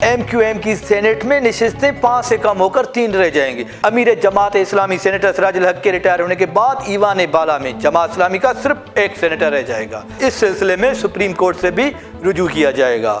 MQM की senate में नशिस्तें 5 से कम होकर 3 रह जाएंगी। अमीर जमात इस्लामी सेनेटर सिराजुल हक के रिटायर होने के बाद ईवान बाला में जमात इस्लामी का सिर्फ एक सेनेटर रह जाएगा। इस सिलसिले में सुप्रीम कोर्ट से भी रुजू किया जाएगा।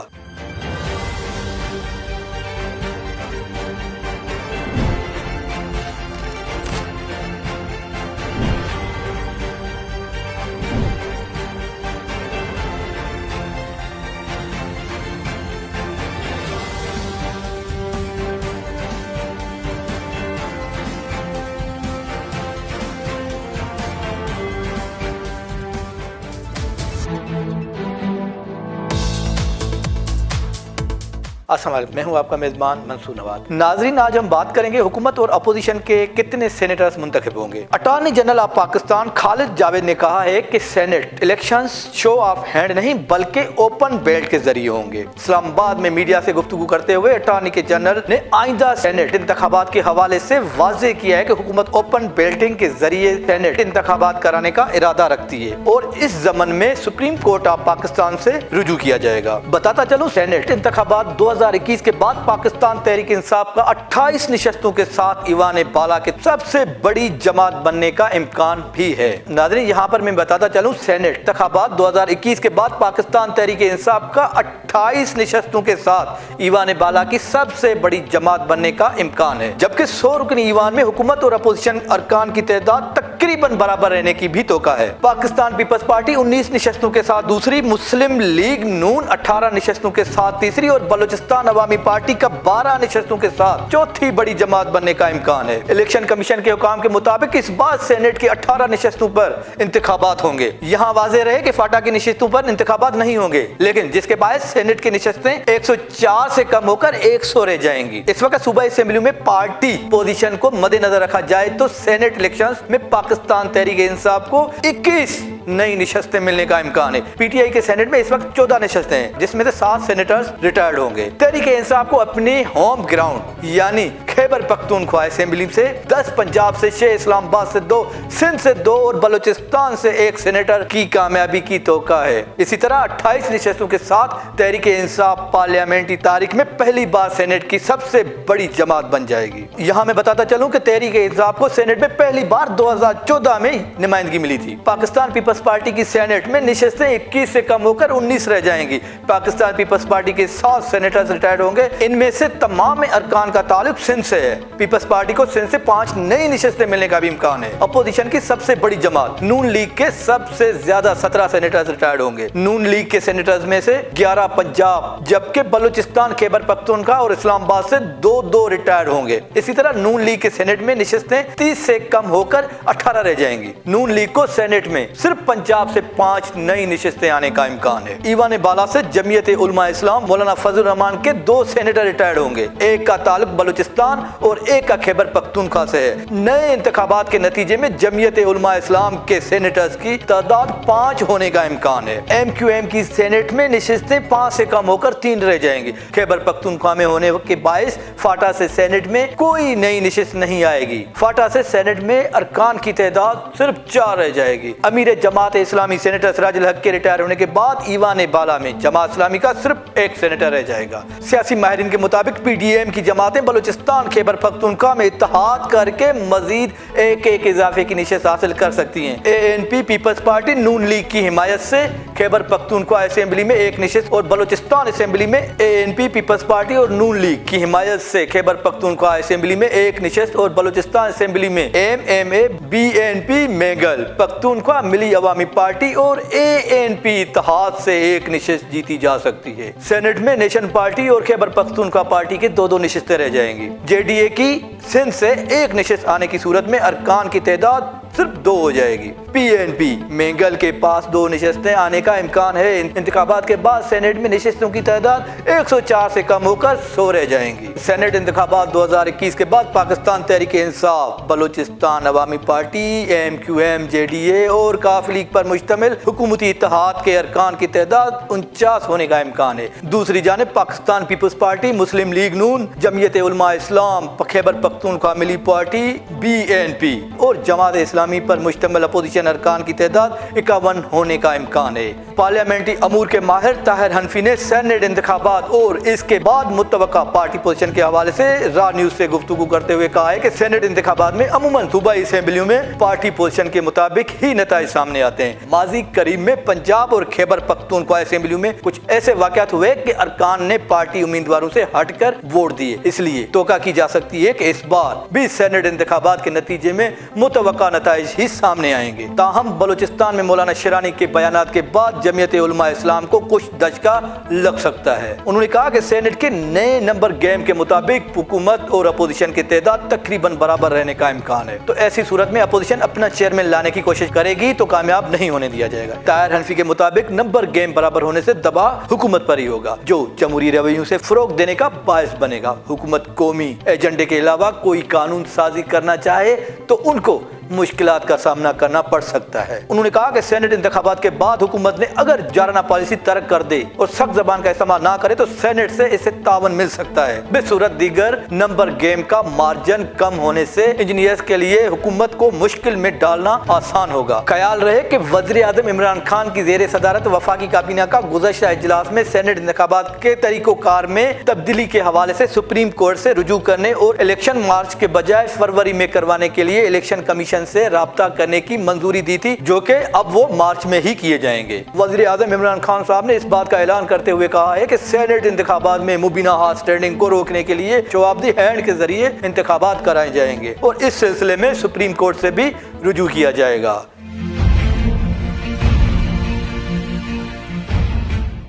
अस्सलाम वालेकुम, मैं हूं आपका मेज़बान मंसूर नवाज। नाज़रीन, आज हम बात करेंगे हुकूमत और अपोजिशन के कितने सेनेटर्स मुंतखब होंगे। Attorney general of Pakistan Khalid Javed ने कहा है कि senate elections show off hand नहीं बल्कि ओपन बैलेट के जरिए होंगे। इस्लामाबाद में मीडिया से गुफ्तगू करते हुए अटॉर्नी जनरल ने आइंदा सेनेट इंतखाबात के हवाले से वाज़ेह किया है कि हुकूमत ओपन बैलेटिंग के जरिए सेनेट इंतखाबात कराने का इरादा रखती है और इस ज़मन में सुप्रीम कोर्ट ऑफ पाकिस्तान से रुजू किया जाएगा। बताता चलूं, सेनेट इंतखाबात 2021 के बाद पाकिस्तान तहरीक इंसाफ का 28 निशस्तों के साथ ईवान बाला के सबसे बड़ी जमात बनने का इम्कान भी है। नाज़रीन, यहाँ पर मैं बताता चलूं, सेनेट इंतखाबात 2021 के बाद पाकिस्तान तहरीक इंसाफ का 28 निशस्तों के साथ ईवान बाला की सबसे बड़ी जमात बनने का इम्कान है, जबकि 100 रुकनी ईवान में हुकूमत और अपोजिशन अरकान की तादाद तकरीबन बराबर रहने की भी तौका है। पाकिस्तान पीपल्स पार्टी 19 निशस्तों के साथ दूसरी, मुस्लिम लीग नून 18 निशस्तों के साथ तीसरी और बलूचिस्तान अवामी पार्टी का 12 निशस्तों के साथ चौथी बड़ी जमात बनने का इम्कान है। इलेक्शन कमीशन के हुकाम के मुताबिक इस बार सेनेट की 18 निशस्तों पर इंतखाबात होंगे। यहाँ वाज़ेह रहे कि फाटा की निशस्तों पर इंतखाबात नहीं होंगे, लेकिन जिसके बायस सेनेट की निशस्तें 104 से कम होकर 100 रह जाएंगी। इस वक्त सूबा असेंबली में पार्टी पोजीशन को मद्देनजर रखा जाए तो सेनेट इलेक्शन में पाकिस्तान तहरीक इंसाफ को 21 नई निशस्तें मिलने का इम्कान है। पीटीआई के सेनेट में इस वक्त 14 निशस्तें हैं, जिसमें से 7 सेनेटर्स रिटायर्ड होंगे। तहरीक इंसाफ को अपने होम ग्राउंड यानी खैबर पख्तूनख्वा असेंबली से 10, पंजाब से 6, इस्लामाबाद से 2, सिंध से 2 और बलूचिस्तान से 1 सेनेटर की कामयाबी की तौका है। इसी तरह 28 निशस्तों के साथ तहरीक इंसाफ पार्लियामेंट्री तारीख में पहली बार सेनेट की सबसे बड़ी जमात बन जाएगी। यहाँ मैं बताता चलूं कि तहरीक इंसाफ को सेनेट में पहली बार 2014 में नुमाइंदगी मिली थी। पाकिस्तान पीपल्स पार्टी की सेनेट में निशस्तें 21 से कम होकर 19 रह जाएंगी। पाकिस्तान पीपल्स पार्टी के 7 सेनेटर्स रिटायर्ड होंगे। इनमें से तमाम अरकान का ताल्लुक सिंध से है। पीपल्स पार्टी को सिंध से 5 नई निशस्तें मिलने का भी इम्कान है। अपोजिशन की सबसे बड़ी जमात नून लीग के सबसे ज्यादा 17 सेनेटर्स रिटायर्ड होंगे। नून लीग के सेनेटर्स में से 11 पंजाब, जबकि बलूचिस्तान खैबर पख्तूनख्वा और इस्लामाबाद से 2 रिटायर्ड होंगे। इसी तरह नून लीग के सेनेट में निशस्तें 30 से कम होकर 18 रह जाएंगी। नून लीग को सेनेट में सिर्फ पंजाब से 5 नई निशस्तें आने का इम्कान है। ईवान बाला से जमीयत उलमा इस्लाम मौलाना फजल रहमान के 2 सेनेटर रिटायर्ड होंगे। एक का ताल्लुक बलूचिस्तान और एक का खैबर पख्तूनख्वा से है। नए इंतखाबात के नतीजे में जमीयत उलमा इस्लाम के सेनेटर्स की तादाद 5 होने का इम्कान है। MQM की सेनेट में निशस्तें 5 से कम होकर 3 रह जाएंगी। खैबर पख्तूनख्वा में होने के बायस फाटा से सेनेट में कोई नई निशस्त नहीं आएगी। फाटा से सेनेट में अरकान की तादाद सिर्फ 4 रह जाएगी। अमीर जमात इस्लामी सेनेटर सिराजुल हक के रिटायर होने के बाद ईवान बाला में जमात इस्लामी का सिर्फ एक सेनेटर रह जाएगा। सियासी माहिरीन के मुताबिक PDM की जमातें बलूचिस्तान खैबर पख्तूनख्वा में इत्तेहाद करके मजीद एक इजाफे की निशस्त हासिल कर सकती हैं। ANP पीपल्स पार्टी नून लीग की हिमायत से खैबर पख्तूनख्वा असेंबली में 1 निशस्त और बलूचिस्तान असेंबली में ANP पीपल्स पार्टी और नून लीग की हिमायत से खैबर पख्तूनख्वा असेंबली में 1 निशस्त और बलूचिस्तान असेंबली में MMA BNP मेगल पख्तूनख्वा मिली अवामी पार्टी और ANP इत्तेहाद से 1 निशस्त जीती जा सकती है। सेनेट में नेशन पार्टी और खैबर पख्तूनख्वा पार्टी के 2 निशस्तें रह जाएंगी। JDA की सिंध से 1 निशस्त आने की सूरत में अरकान की तादाद सिर्फ 2 हो जाएगी। PNP मेंगल के पास 2 निशस्तें आने का इम्कान है। इंतखाबात के बाद सेनेट में निशस्तों की तादाद 104 से कम होकर 100 रह जाएंगी। सेनेट इंतखाबात 2021 के बाद पाकिस्तान तहरीक इंसाफ, बलूचिस्तान अवामी पार्टी, MQM, JDA और काफ लीग पर मुश्तमिल हुकूमती इत्तेहाद के अरकान की तादाद 49 होने का इम्कान है। दूसरी जानिब पाकिस्तान पीपल्स पार्टी, मुस्लिम लीग नून, जमीयत उलमा इस्लाम, खैबर पख्तूनख्वा मिली पार्टी, BNP और जमात इस्लामी पर मुश्तमिल अपोजिशन अपोजिशन अरकान की तादाद 51 होने का इम्कान है। पार्लियामेंट्री अमूर के माहिर ताहिर हनफी ने सेनेट इंतखाबात और इसके बाद मुतवक्का पार्टी पोजीशन के हवाले से रा न्यूज से गुफ्तगू करते हुए कहा है कि सेनेट इंतखाबात में अमूमन सूबाई असेंबलियों में पार्टी पोजीशन के मुताबिक ही नताइज सामने आते हैं। माजी करीब में पंजाब और खैबर पख्तूनख्वा असेंबलियों में कुछ ऐसे वाक़यात हुए कि अरकान ने पार्टी उम्मीदवारों से हटकर वोट दिए, इसलिए तोका की जा सकती है कि इस बार भी सेनेट इंतखाबात के नतीजे में मुतवक्का नताइज ही सामने आएंगे। ताहम बलूचिस्तान में मौलाना शिरानी के बयानात के बाद जमीयत उलमा इस्लाम को कुछ दचका लग सकता है। उन्होंने कहा कि सेनेट के नए नंबर गेम के मुताबिक हुकूमत और अपोजिशन की तादाद तकरीबन बराबर रहने का इम्कान है, तो ऐसी सूरत में अपोजिशन अपना चेयरमैन लाने की कोशिश करेगी तो कामयाब नहीं होने दिया जाएगा। ताहिर हनफी के मुताबिक नंबर गेम बराबर होने से दबाव हुकूमत पर ही होगा, जो जमहूरी रवैयों से फरोग देने का बायस बनेगा। हुकूमत कौमी एजेंडे के अलावा कोई कानून साजी करना चाहे तो उनको मुश्किलात का सामना करना पड़ सकता है। उन्होंने कहा कि सेनेट इंतखाबात के बाद हुकूमत ने अगर जाराना पॉलिसी तर्क कर दे और सख्त जबान का इस्तेमाल ना करे तो सेनेट से इसे तावन मिल सकता है। बेसूरत दीगर नंबर गेम का मार्जिन कम होने से इंजीनियर्स के लिए हुकूमत को मुश्किल में डालना आसान होगा। ख्याल रहे कि वज़ीर आज़म इमरान खान की ज़ेर सदारत वफाकी काबीना का गुज़श्ता इजलास में सेनेट इंतखाबात के तरीक़ोकार में तब्दीली के हवाले से सुप्रीम कोर्ट से रुजू करने और इलेक्शन मार्च के बजाय फरवरी में करवाने के लिए इलेक्शन कमीशन से राब्ता करने की मंजूरी दी थी, जो कि अब वो मार्च में ही किए जाएंगे। वज़ीर आज़म इमरान खान साहब ने इस बात का ऐलान करते हुए कहा है कि सेनेट इंतखाबात में मुबीना हार्स ट्रेडिंग को रोकने के लिए जवाबदी हैंड के जरिए इंतखाबात कराए जाएंगे और इस सिलसिले में सुप्रीम कोर्ट से भी रुजू किया जाएगा।